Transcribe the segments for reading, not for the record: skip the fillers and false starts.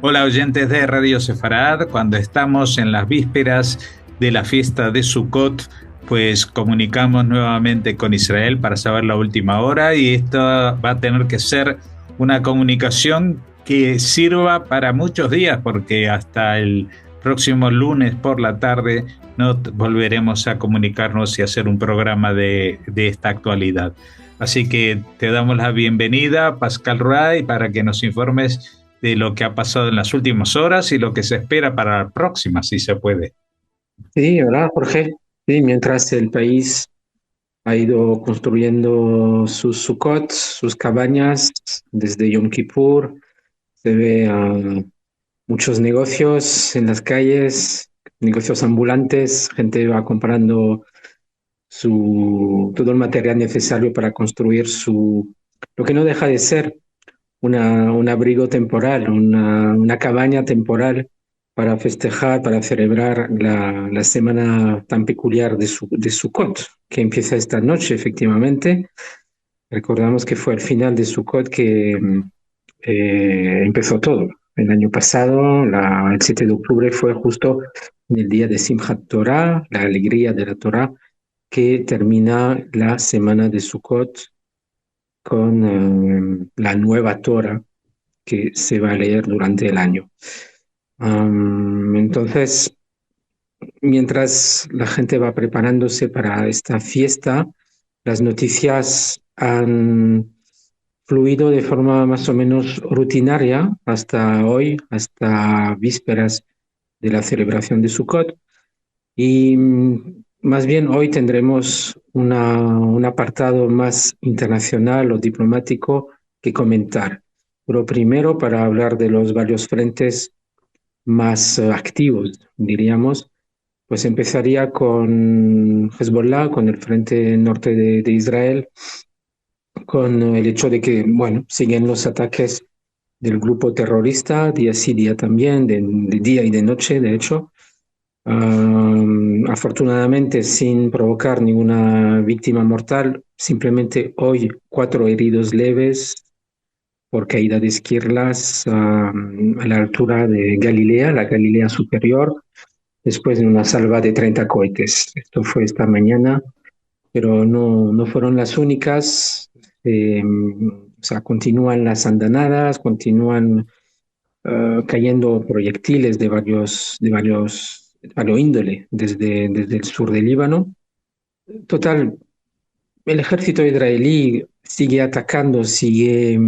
Hola oyentes de Radio Sefarad, cuando estamos en las vísperas de la fiesta de Sukkot, pues comunicamos nuevamente con Israel para saber la última hora y esto va a tener que ser una comunicación que sirva para muchos días porque hasta el próximo lunes por la tarde no volveremos a comunicarnos y hacer un programa de esta actualidad. Así que te damos la bienvenida, Pascal Ray, para que nos informes de lo que ha pasado en las últimas horas y lo que se espera para la próxima, si se puede. Sí, hola Jorge. Sí, mientras el país ha ido construyendo sus Sukkot, sus cabañas, desde Yom Kippur, se ve muchos negocios en las calles, negocios ambulantes, gente va comprando todo el material necesario para construir lo que no deja de ser un abrigo temporal, una cabaña temporal para festejar, para celebrar la semana tan peculiar de Sukkot, que empieza esta noche, efectivamente. Recordamos que fue al final de Sukkot que empezó todo. El año pasado, el 7 de octubre, fue justo el día de Simchat Torah, la alegría de la Torah, que termina la semana de Sukkot con la nueva Torah que se va a leer durante el año. Entonces, mientras la gente va preparándose para esta fiesta, las noticias han fluido de forma más o menos rutinaria hasta hoy, hasta vísperas de la celebración de Sukkot. Y más bien hoy tendremos un apartado más internacional o diplomático que comentar. Pero primero, para hablar de los varios frentes más activos, diríamos, pues empezaría con Hezbollah, con el frente norte de Israel, con el hecho de que, bueno, siguen los ataques del grupo terrorista, día sí, día también, de día y de noche, de hecho. Afortunadamente, sin provocar ninguna víctima mortal, simplemente hoy 4 heridos leves por caída de esquirlas a la altura de Galilea, la Galilea superior, después de una salva de 30 cohetes. Esto fue esta mañana, pero no fueron las únicas. O sea, continúan las andanadas, continúan cayendo proyectiles de varios índole desde el sur del Líbano. Total, el ejército israelí sigue atacando, sigue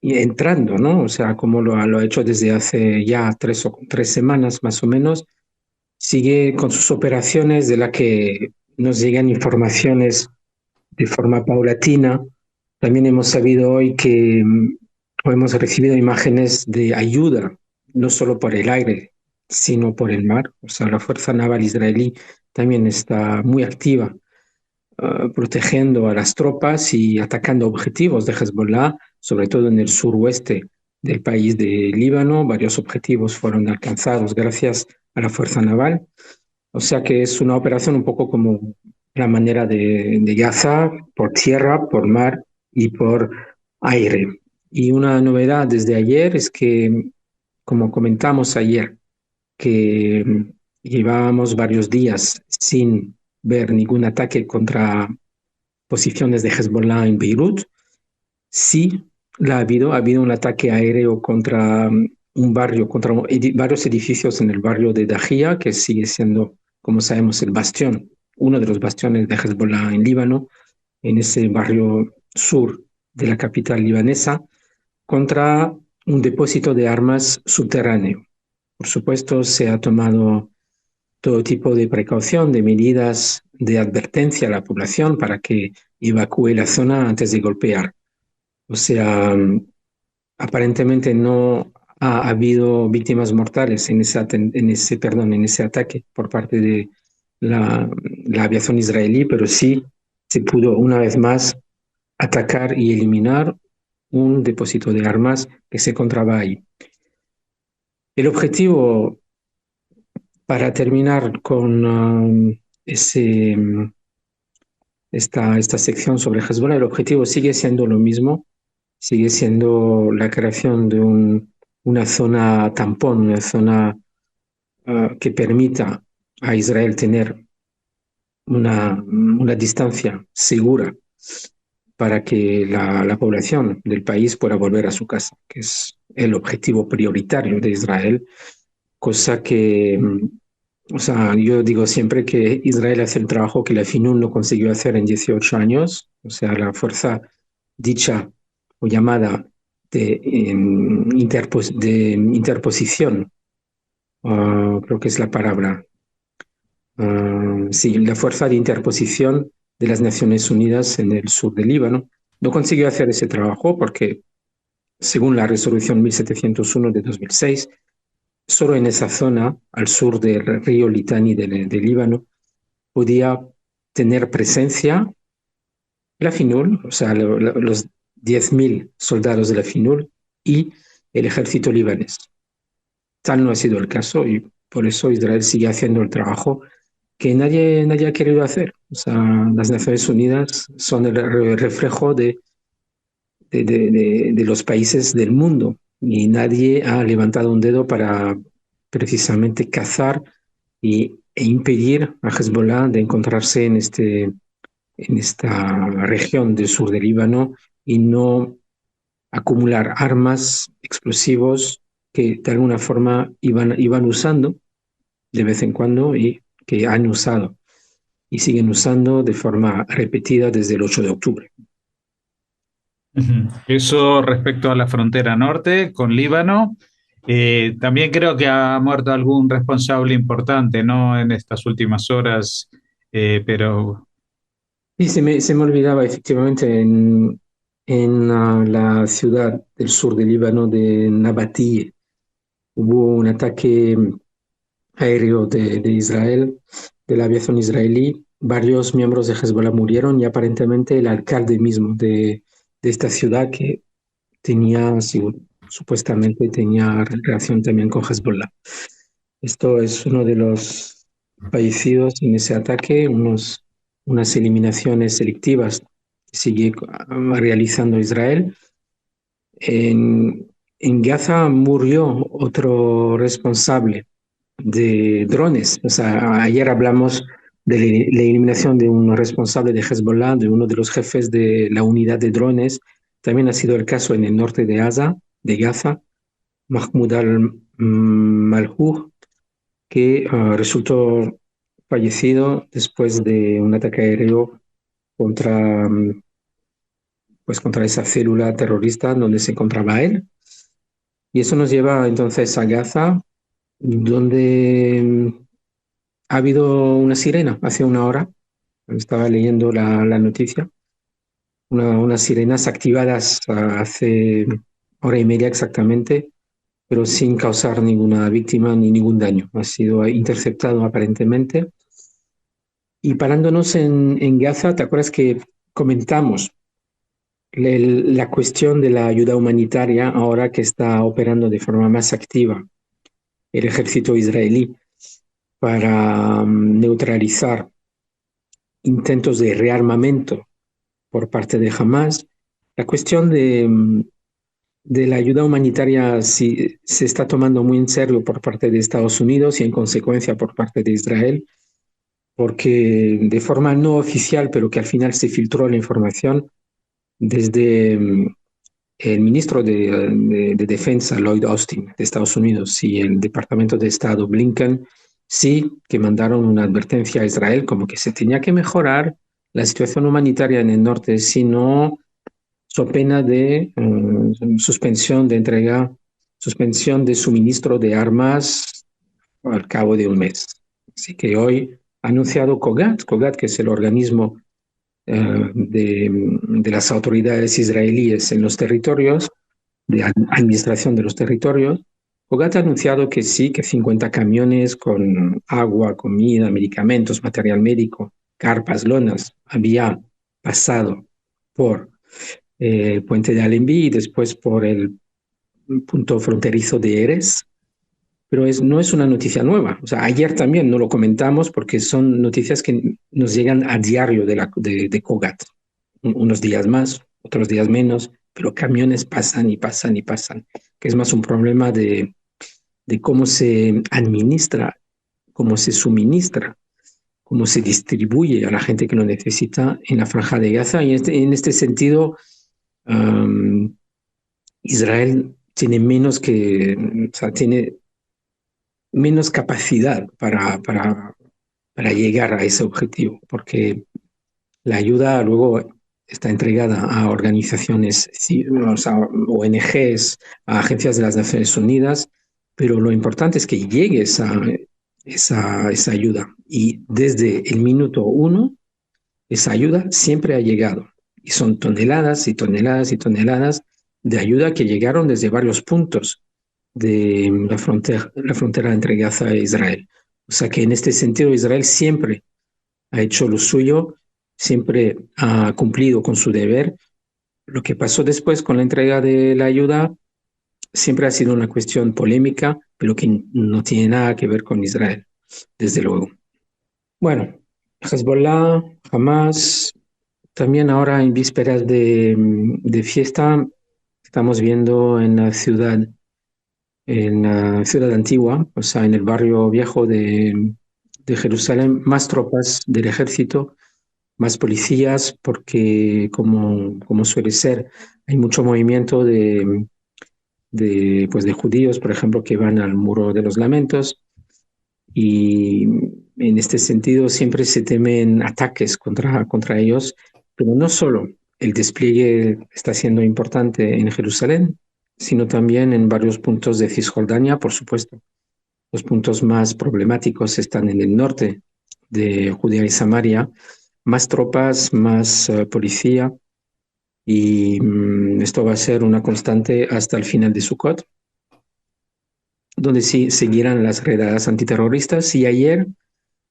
entrando, ¿no? O sea, como lo ha hecho desde hace ya 3 semanas más o menos, sigue con sus operaciones de la que nos llegan informaciones de forma paulatina. También hemos sabido hoy que o hemos recibido imágenes de ayuda, no solo por el aire, sino por el mar. O sea, la Fuerza Naval israelí también está muy activa, protegiendo a las tropas y atacando objetivos de Hezbollah, sobre todo en el suroeste del país de Líbano. Varios objetivos fueron alcanzados gracias a la Fuerza Naval. O sea que es una operación un poco como la manera de Gaza, por tierra, por mar y por aire. Y una novedad desde ayer es que, como comentamos ayer, que llevábamos varios días sin ver ningún ataque contra posiciones de Hezbollah en Beirut. Sí, ha habido un ataque aéreo contra un barrio, contra varios edificios en el barrio de Dahia, que sigue siendo, como sabemos, el bastión, uno de los bastiones de Hezbollah en Líbano, en ese barrio sur de la capital libanesa, contra un depósito de armas subterráneo. Por supuesto, se ha tomado todo tipo de precaución, de medidas de advertencia a la población para que evacúe la zona antes de golpear. O sea, aparentemente no ha habido víctimas mortales en ese ataque por parte de la aviación israelí, pero sí se pudo una vez más atacar y eliminar un depósito de armas que se encontraba ahí. El objetivo, para terminar con ese, esta sección sobre Hezbollah, el objetivo sigue siendo lo mismo, sigue siendo la creación de una zona tampón, una zona que permita a Israel tener una distancia segura para que la población del país pueda volver a su casa, que es el objetivo prioritario de Israel, cosa que, o sea, yo digo siempre que Israel hace el trabajo que la FINUL no consiguió hacer en 18 años, o sea, la fuerza dicha o llamada de interposición, creo que es la palabra. Sí, la fuerza de interposición de las Naciones Unidas en el sur del Líbano no consiguió hacer ese trabajo porque, según la resolución 1701 de 2006, solo en esa zona, al sur del río Litani del Líbano, podía tener presencia la FINUL, o sea, los 10.000 soldados de la FINUL y el ejército libanés. Tal no ha sido el caso y por eso Israel sigue haciendo el trabajo que nadie ha querido hacer. O sea, las Naciones Unidas son el reflejo de los países del mundo y nadie ha levantado un dedo para precisamente cazar e impedir a Hezbollah de encontrarse en esta región del sur del Líbano y no acumular armas, explosivos que de alguna forma iban usando de vez en cuando y que han usado y siguen usando de forma repetida desde el 8 de octubre. Ujú. Eso respecto a la frontera norte con Líbano. También creo que ha muerto algún responsable importante, ¿no? En estas últimas horas, pero Y se me olvidaba efectivamente en la ciudad del sur del Líbano de Nabatí hubo un ataque aéreo de Israel, de la aviación israelí. Varios miembros de Hezbollah murieron y aparentemente el alcalde mismo de esta ciudad que tenía, supuestamente tenía relación también con Hezbollah. Esto es uno de los fallecidos en ese ataque, unas eliminaciones selectivas que sigue realizando Israel. En Gaza murió otro responsable de drones. O sea, ayer hablamos de la eliminación de un responsable de Hezbollah, de uno de los jefes de la unidad de drones. También ha sido el caso en el norte de Gaza, Mahmoud al-Malhour, que resultó fallecido después de un ataque aéreo contra, contra esa célula terrorista donde se encontraba él. Y eso nos lleva entonces a Gaza, donde ha habido una sirena hace una hora. Estaba leyendo la noticia. Unas sirenas activadas hace hora y media exactamente, pero sin causar ninguna víctima ni ningún daño. Ha sido interceptado aparentemente. Y parándonos en Gaza, ¿te acuerdas que comentamos la cuestión de la ayuda humanitaria ahora que está operando de forma más activa el ejército israelí para neutralizar intentos de rearmamento por parte de Hamas? La cuestión de la ayuda humanitaria sí, se está tomando muy en serio por parte de Estados Unidos y en consecuencia por parte de Israel, porque de forma no oficial, pero que al final se filtró la información desde el ministro de Defensa, Lloyd Austin, de Estados Unidos, y el Departamento de Estado, Blinken, sí que mandaron una advertencia a Israel como que se tenía que mejorar la situación humanitaria en el norte, si no, so pena de suspensión de entrega, suspensión de suministro de armas al cabo de un mes. Así que hoy ha anunciado COGAT, que es el organismo de las autoridades israelíes en los territorios, de administración de los territorios. COGAT ha anunciado que sí, que 50 camiones con agua, comida, medicamentos, material médico, carpas, lonas, había pasado por el puente de Allenby y después por el punto fronterizo de Erez. Pero no es una noticia nueva. O sea, ayer también no lo comentamos porque son noticias que nos llegan a diario de COGAT. Unos días más, otros días menos, pero camiones pasan y pasan y pasan, que es más un problema de cómo se administra, cómo se suministra, cómo se distribuye a la gente que lo necesita en la Franja de Gaza. Y en este sentido, um, Israel tiene o sea, tiene menos capacidad para llegar a ese objetivo, porque la ayuda luego está entregada a organizaciones, o sea, ONGs, a agencias de las Naciones Unidas, pero lo importante es que llegue esa ayuda. Y desde el minuto uno, esa ayuda siempre ha llegado. Y son toneladas y toneladas y toneladas de ayuda que llegaron desde varios puntos de la frontera entre Gaza e Israel. O sea que en este sentido Israel siempre ha hecho lo suyo, siempre ha cumplido con su deber. Lo que pasó después con la entrega de la ayuda siempre ha sido una cuestión polémica, pero que no tiene nada que ver con Israel, desde luego. Bueno, Hezbollah, Hamas, también ahora en vísperas de fiesta, estamos viendo en la ciudad antigua, o sea, en el barrio viejo de Jerusalén, más tropas del ejército, más policías, porque como suele ser, hay mucho movimiento pues de judíos, por ejemplo, que van al Muro de los Lamentos, y en este sentido siempre se temen ataques contra ellos, pero no solo el despliegue está siendo importante en Jerusalén, sino también en varios puntos de Cisjordania, por supuesto. Los puntos más problemáticos están en el norte de Judea y Samaria, más tropas, más policía, y esto va a ser una constante hasta el final de Sukkot, donde sí seguirán las redadas antiterroristas. Y ayer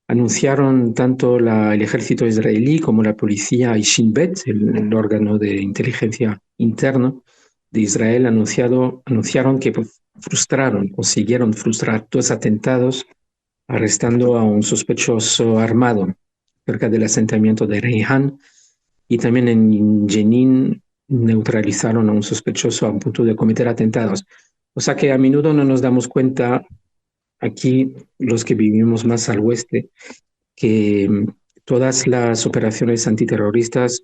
anunciaron tanto el ejército israelí como la policía y Shin Bet, el órgano de inteligencia interno de Israel, anunciaron que consiguieron frustrar dos atentados, arrestando a un sospechoso armado cerca del asentamiento de Reihan, y también en Jenin neutralizaron a un sospechoso a punto de cometer atentados. O sea que a menudo no nos damos cuenta aquí, los que vivimos más al oeste, que todas las operaciones antiterroristas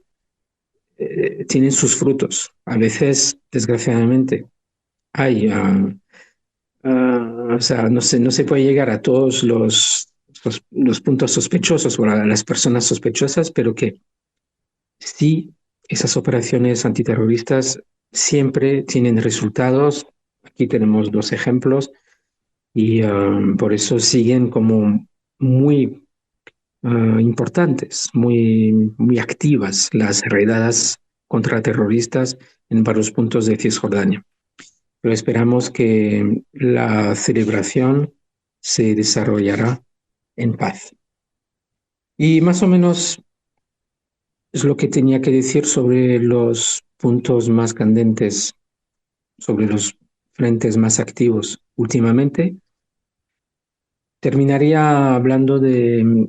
tienen sus frutos. A veces, desgraciadamente, hay, o sea, no se puede llegar a todos los puntos sospechosos o a las personas sospechosas, pero que sí, esas operaciones antiterroristas siempre tienen resultados. Aquí tenemos dos ejemplos y por eso siguen como muy importantes, muy activas las redadas contraterroristas en varios puntos de Cisjordania. Pero esperamos que la celebración se desarrollará en paz. Y más o menos es lo que tenía que decir sobre los puntos más candentes, sobre los frentes más activos últimamente. Terminaría hablando de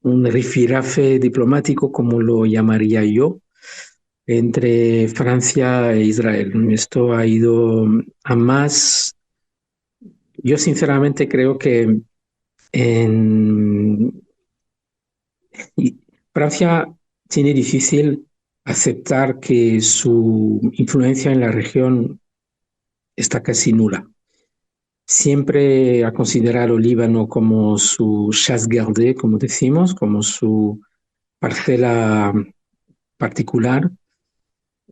un rifirrafe diplomático, como lo llamaría yo, entre Francia e Israel. Esto ha ido a más. Yo sinceramente creo que en Francia tiene difícil aceptar que su influencia en la región está casi nula. Siempre ha considerado Líbano como su chasse gardée, como decimos, como su parcela particular,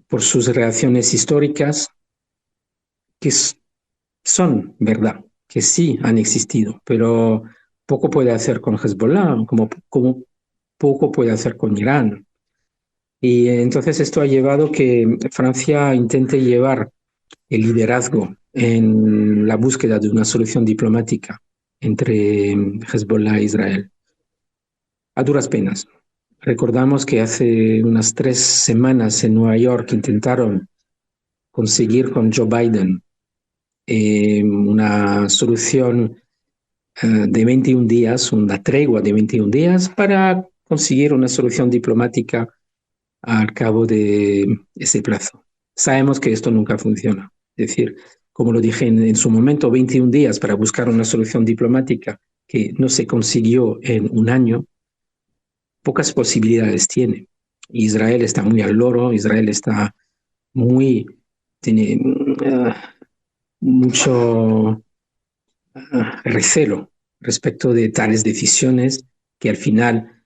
por sus reacciones históricas, que son verdad, que sí han existido, pero poco puede hacer con Hezbollah, como poco puede hacer con Irán. Y entonces esto ha llevado que Francia intente llevar el liderazgo en la búsqueda de una solución diplomática entre Hezbollah e Israel. A duras penas. Recordamos que hace unas 3 semanas en Nueva York intentaron conseguir con Joe Biden una solución de 21 días, una tregua de 21 días para conseguir una solución diplomática al cabo de ese plazo. sabemos que esto nunca funciona. Es decir, como lo dije en su momento, 21 días para buscar una solución diplomática que no se consiguió en un año, pocas posibilidades tiene. Israel está muy al loro, Israel está muy, tiene mucho recelo respecto de tales decisiones que al final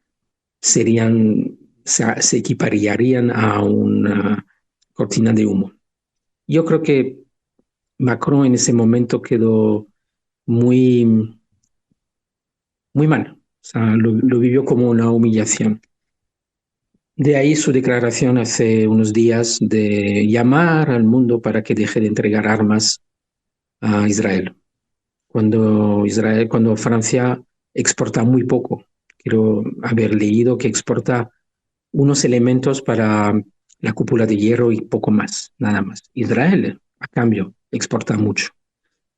serían, se equipararían a una cortina de humo. Yo creo que Macron en ese momento quedó muy, muy mal, o sea, lo vivió como una humillación. De ahí su declaración hace unos días de llamar al mundo para que deje de entregar armas a Israel. Cuando Francia exporta muy poco. Quiero haber leído que exporta unos elementos para la cúpula de hierro y poco más, nada más. Israel, a cambio, exporta mucho.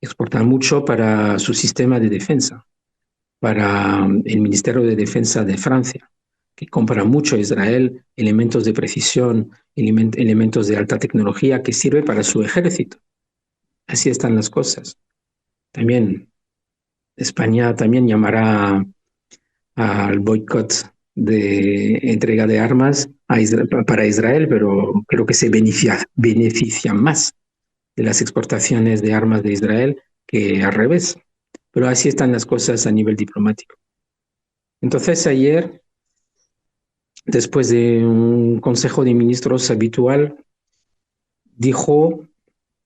Exporta mucho para su sistema de defensa, para el Ministerio de Defensa de Francia, que compra mucho a Israel elementos de precisión, elementos de alta tecnología que sirve para su ejército. Así están las cosas. También España también llamará al boicot de entrega de armas para Israel, pero creo que se beneficia más de las exportaciones de armas de Israel que al revés. Pero así están las cosas a nivel diplomático. Entonces ayer, después de un consejo de ministros habitual, dijo,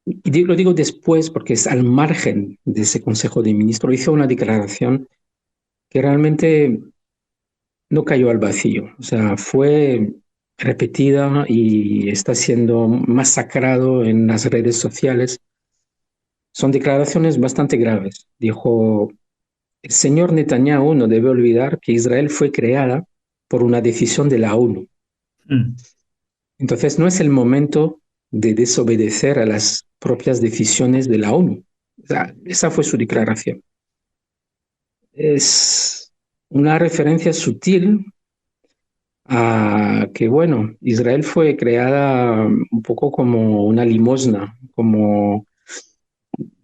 y lo digo después porque es al margen de ese consejo de ministros, hizo una declaración que realmente no cayó al vacío, o sea, fue repetida y está siendo masacrado en las redes sociales. Son declaraciones bastante graves. Dijo, el señor Netanyahu no debe olvidar que Israel fue creada por una decisión de la ONU. Mm. Entonces, no es el momento de desobedecer a las propias decisiones de la ONU. O sea, esa fue su declaración. Es una referencia sutil a que, bueno, Israel fue creada un poco como una limosna, como,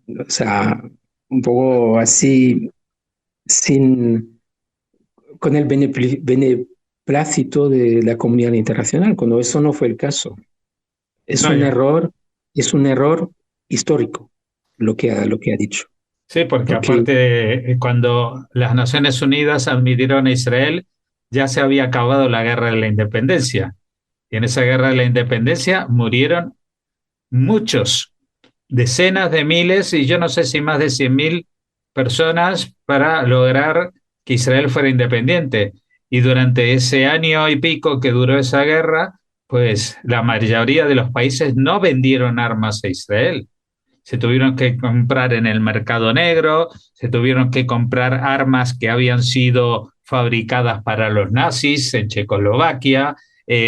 o sea, un poco así, sin, con el beneplácito de la comunidad internacional, cuando eso no fue el caso. Es No, un error, es un error histórico lo que ha dicho. sí, porque Porque, aparte, cuando las Naciones Unidas admitieron a Israel, ya se había acabado la guerra de la independencia. Y en esa guerra de la independencia murieron muchos, decenas de miles y yo no sé si más de 100.000 personas para lograr que Israel fuera independiente. Y durante ese año y pico que duró esa guerra, pues la mayoría de los países no vendieron armas a Israel. Se tuvieron que comprar en el mercado negro, se tuvieron que comprar armas que habían sido fabricadas para los nazis en Checoslovaquia,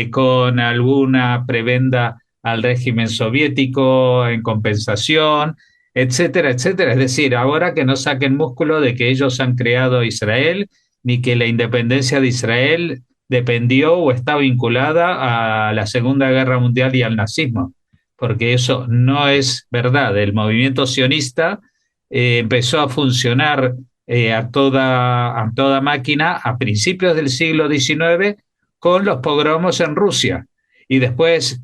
con alguna prebenda al régimen soviético en compensación, etcétera, etcétera. Es decir, ahora que no saquen músculo de que ellos han creado Israel, ni que la independencia de Israel dependió o está vinculada a la Segunda Guerra Mundial y al nazismo, porque eso no es verdad. El movimiento sionista empezó a funcionar a toda máquina a principios del siglo XIX con los pogromos en Rusia y después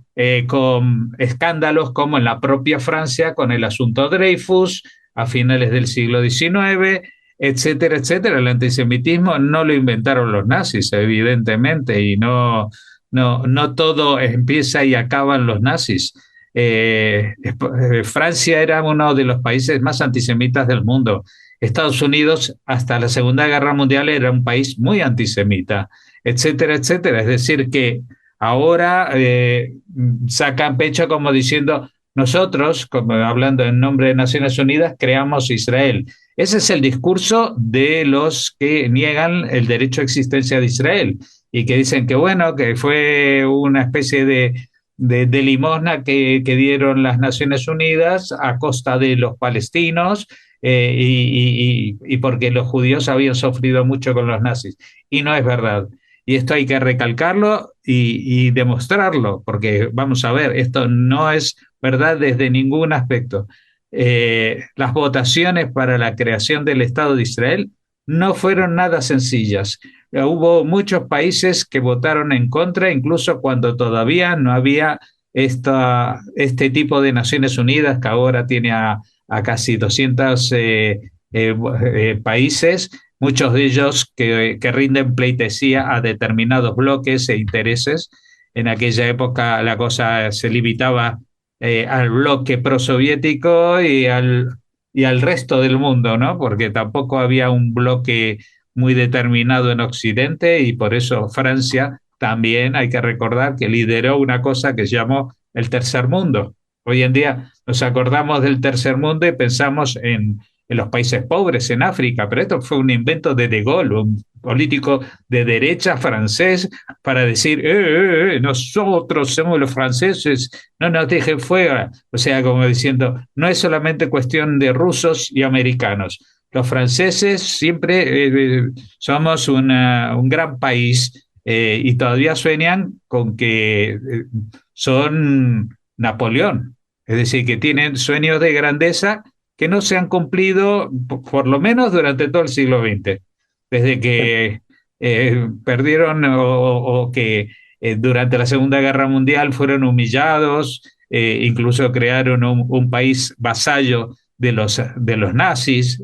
con escándalos como en la propia Francia con el asunto Dreyfus a finales del siglo XIX, etcétera, etcétera. El antisemitismo no lo inventaron los nazis, evidentemente, y no todo empieza y acaba en los nazis. Francia era uno de los países más antisemitas del mundo. Estados Unidos, hasta la Segunda Guerra Mundial, era un país muy antisemita, etcétera, etcétera. Es decir, que ahora sacan pecho como diciendo, nosotros, como hablando en nombre de Naciones Unidas, creamos Israel. Ese es el discurso de los que niegan el derecho a existencia de Israel y que dicen que, bueno, que fue una especie de limosna que dieron las Naciones Unidas a costa de los palestinos y porque los judíos habían sufrido mucho con los nazis. Y no es verdad. Y esto hay que recalcarlo y demostrarlo, porque vamos a ver, esto no es verdad desde ningún aspecto. Las votaciones para la creación del Estado de Israel no fueron nada sencillas. Hubo muchos países que votaron en contra, incluso cuando todavía no había este tipo de Naciones Unidas, que ahora tiene a casi 200 países, muchos de ellos que rinden pleitesía a determinados bloques e intereses. En aquella época la cosa se limitaba al bloque prosoviético y al resto del mundo, ¿no? Porque tampoco había un bloque muy determinado en Occidente y por eso Francia también hay que recordar que lideró una cosa que se llamó el tercer mundo. Hoy en día nos acordamos del tercer mundo y pensamos en los países pobres, en África, pero esto fue un invento de Gaulle, un político de derecha francés, para decir, nosotros somos los franceses, no nos dejen fuera. O sea, como diciendo, no es solamente cuestión de rusos y americanos. Los franceses siempre somos un gran país y todavía sueñan con que son Napoleón, es decir, que tienen sueños de grandeza que no se han cumplido por lo menos durante todo el siglo XX, desde que perdieron o que durante la Segunda Guerra Mundial fueron humillados, incluso crearon un país vasallo de los nazis.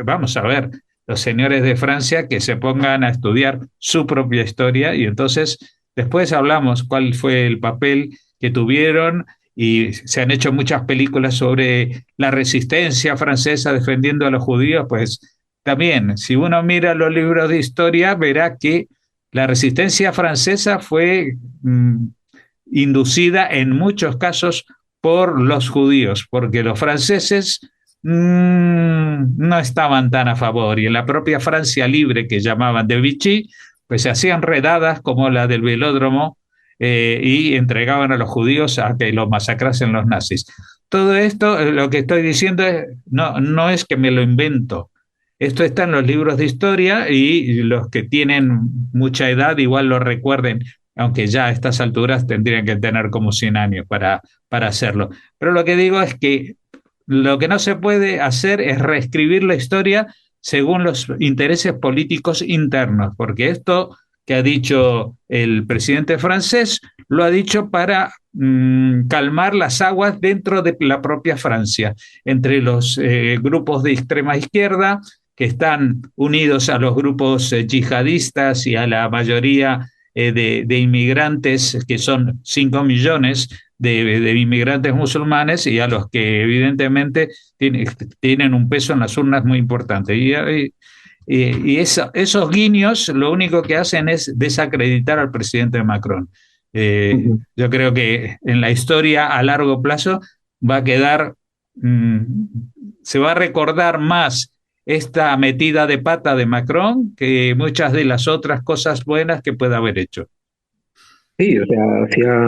Vamos a ver, los señores de Francia que se pongan a estudiar su propia historia y entonces después hablamos cuál fue el papel que tuvieron y se han hecho muchas películas sobre la resistencia francesa defendiendo a los judíos, pues también, si uno mira los libros de historia, verá que la resistencia francesa fue inducida en muchos casos por los judíos, porque los franceses no estaban tan a favor y en la propia Francia libre que llamaban de Vichy, pues se hacían redadas como la del velódromo y entregaban a los judíos a que los masacrasen los nazis. Todo esto, lo que estoy diciendo no es que me lo invento. Esto está en los libros de historia y los que tienen mucha edad igual lo recuerden, aunque ya a estas alturas tendrían que tener como 100 años para hacerlo. Pero lo que digo es que lo que no se puede hacer es reescribir la historia según los intereses políticos internos, porque esto que ha dicho el presidente francés lo ha dicho para calmar las aguas dentro de la propia Francia, entre los grupos de extrema izquierda que están unidos a los grupos yihadistas y a la mayoría de inmigrantes, que son 5 millones de inmigrantes musulmanes, y a los que evidentemente tienen un peso en las urnas muy importante. Esos guiños lo único que hacen es desacreditar al presidente Macron. Yo creo que en la historia a largo plazo va a quedar, mmm, se va a recordar más esta metida de pata de Macron que muchas de las otras cosas buenas que pueda haber hecho. Sí, o sea,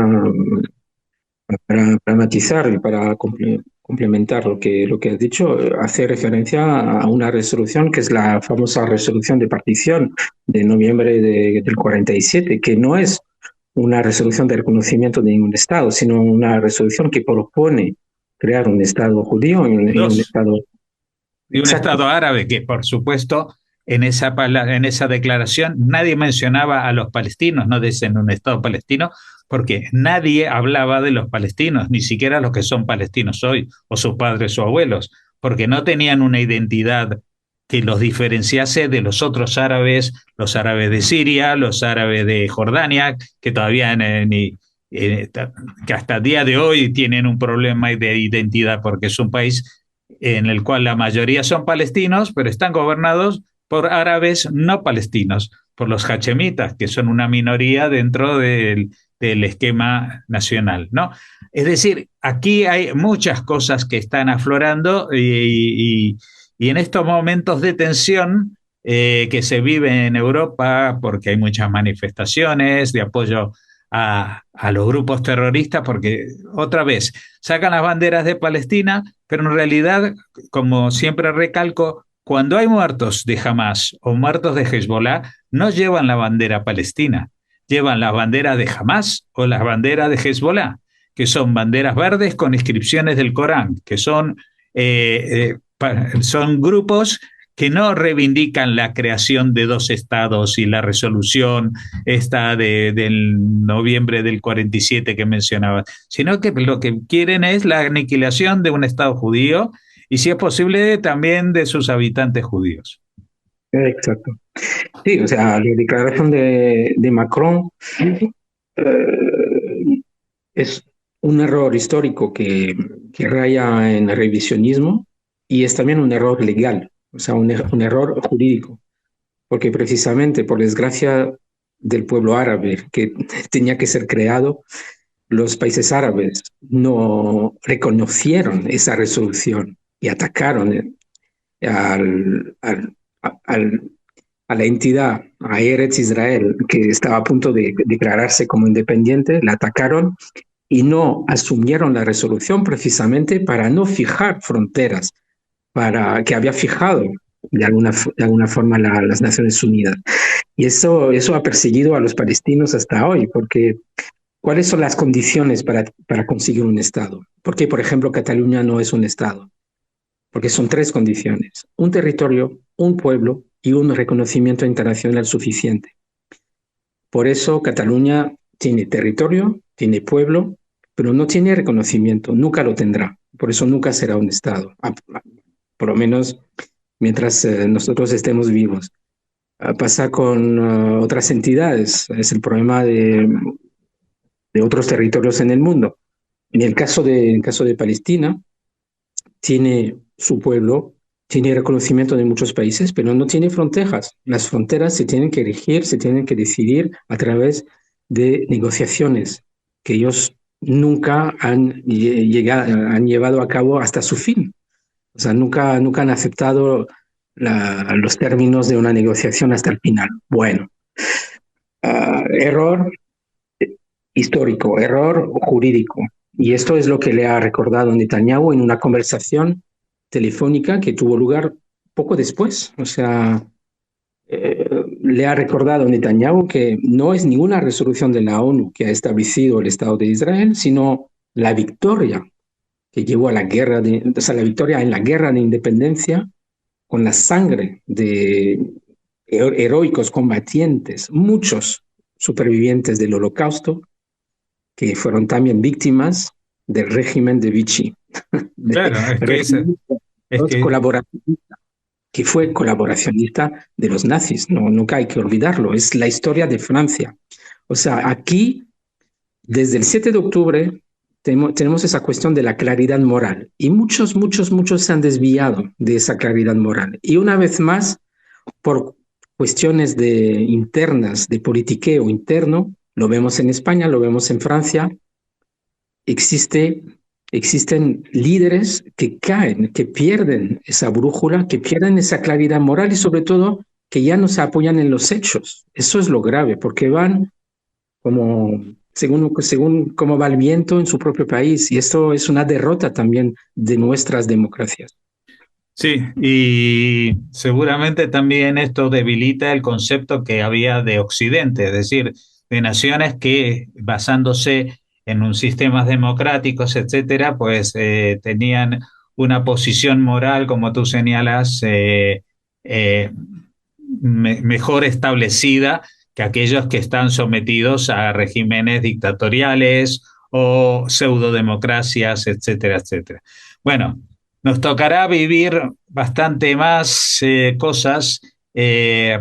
para matizar y para complementar lo que has dicho, hace referencia a una resolución que es la famosa resolución de partición de noviembre del 47, que no es una resolución de reconocimiento de ningún Estado, sino una resolución que propone crear un Estado judío y un Dos, Estado. y un Exacto. Estado árabe que, por supuesto, en esa declaración nadie mencionaba a los palestinos, no dicen un Estado palestino, porque nadie hablaba de los palestinos, ni siquiera los que son palestinos hoy, o sus padres o abuelos, porque no tenían una identidad que los diferenciase de los otros árabes, los árabes de Siria, los árabes de Jordania, que todavía que hasta el día de hoy tienen un problema de identidad porque es un país en el cual la mayoría son palestinos, pero están gobernados por árabes no palestinos, por los hachemitas, que son una minoría dentro del esquema nacional, ¿no? Es decir, aquí hay muchas cosas que están aflorando y en estos momentos de tensión que se vive en Europa, porque hay muchas manifestaciones de apoyo a los grupos terroristas, porque otra vez sacan las banderas de Palestina, pero en realidad, como siempre recalco, cuando hay muertos de Hamas o muertos de Hezbollah, no llevan la bandera palestina, llevan las banderas de Hamas o las banderas de Hezbollah, que son banderas verdes con inscripciones del Corán, que son grupos que no reivindican la creación de dos estados y la resolución esta del noviembre del 47 que mencionabas, sino que lo que quieren es la aniquilación de un estado judío y, si es posible, también de sus habitantes judíos. Exacto. Sí, o sea, la declaración de Macron es un error histórico que raya en revisionismo y es también un error legal, o sea, un error jurídico, porque precisamente por desgracia del pueblo árabe que tenía que ser creado, los países árabes no reconocieron esa resolución y atacaron a la entidad, a Eretz Israel, que estaba a punto de declararse como independiente, la atacaron y no asumieron la resolución precisamente para no fijar fronteras, para que había fijado de alguna forma las Naciones Unidas. Y eso ha perseguido a los palestinos hasta hoy, porque ¿cuáles son las condiciones para conseguir un Estado? ¿Por qué, por ejemplo, Cataluña no es un Estado? Porque son tres condiciones: un territorio, un pueblo y un reconocimiento internacional suficiente. Por eso Cataluña tiene territorio, tiene pueblo, pero no tiene reconocimiento, nunca lo tendrá. Por eso nunca será un Estado, por lo menos mientras nosotros estemos vivos. Pasa con otras entidades, es el problema de otros territorios en el mundo. En el caso de Palestina, tiene su pueblo, tiene reconocimiento de muchos países, pero no tiene fronteras. Las fronteras se tienen que erigir, se tienen que decidir a través de negociaciones que ellos nunca han llevado a cabo hasta su fin. O sea, nunca han aceptado los términos de una negociación hasta el final. Bueno, error histórico, error jurídico. Y esto es lo que le ha recordado Netanyahu en una conversación telefónica que tuvo lugar poco después. O sea, le ha recordado Netanyahu que no es ninguna resolución de la ONU que ha establecido el Estado de Israel, sino la victoria que llevó a la guerra, la victoria en la guerra de independencia con la sangre de heroicos combatientes, muchos supervivientes del Holocausto, que fueron también víctimas del régimen de Vichy. Claro, que fue colaboracionista de los nazis, nunca hay que olvidarlo, es la historia de Francia. O sea, aquí, desde el 7 de octubre, tenemos esa cuestión de la claridad moral y muchos se han desviado de esa claridad moral. Y una vez más, por cuestiones internas, de politiqueo interno, lo vemos en España, lo vemos en Francia, existen líderes que caen, que pierden esa brújula, que pierden esa claridad moral y sobre todo que ya no se apoyan en los hechos. Eso es lo grave, porque van según cómo va el viento en su propio país, y esto es una derrota también de nuestras democracias. Sí, y seguramente también esto debilita el concepto que había de Occidente, es decir, de naciones que, basándose en un sistemas democráticos, etcétera, pues tenían una posición moral, como tú señalas, mejor establecida que aquellos que están sometidos a regímenes dictatoriales o pseudodemocracias, etcétera, etcétera. Bueno, nos tocará vivir bastante más cosas.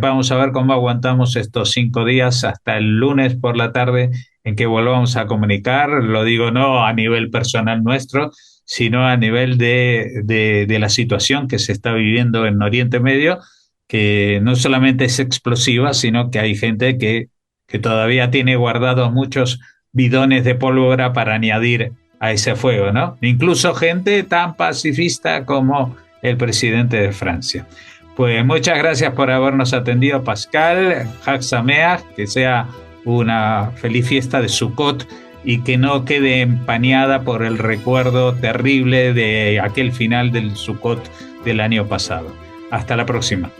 Vamos a ver cómo aguantamos estos 5 días hasta el lunes por la tarde en que volvamos a comunicar. Lo digo no a nivel personal nuestro, sino a nivel de la situación que se está viviendo en Oriente Medio, que no solamente es explosiva, sino que hay gente que todavía tiene guardados muchos bidones de pólvora para añadir a ese fuego, ¿no? Incluso gente tan pacifista como el presidente de Francia. Pues muchas gracias por habernos atendido, Pascal. Hag Sameach, que sea una feliz fiesta de Sukkot y que no quede empañada por el recuerdo terrible de aquel final del Sukkot del año pasado. Hasta la próxima.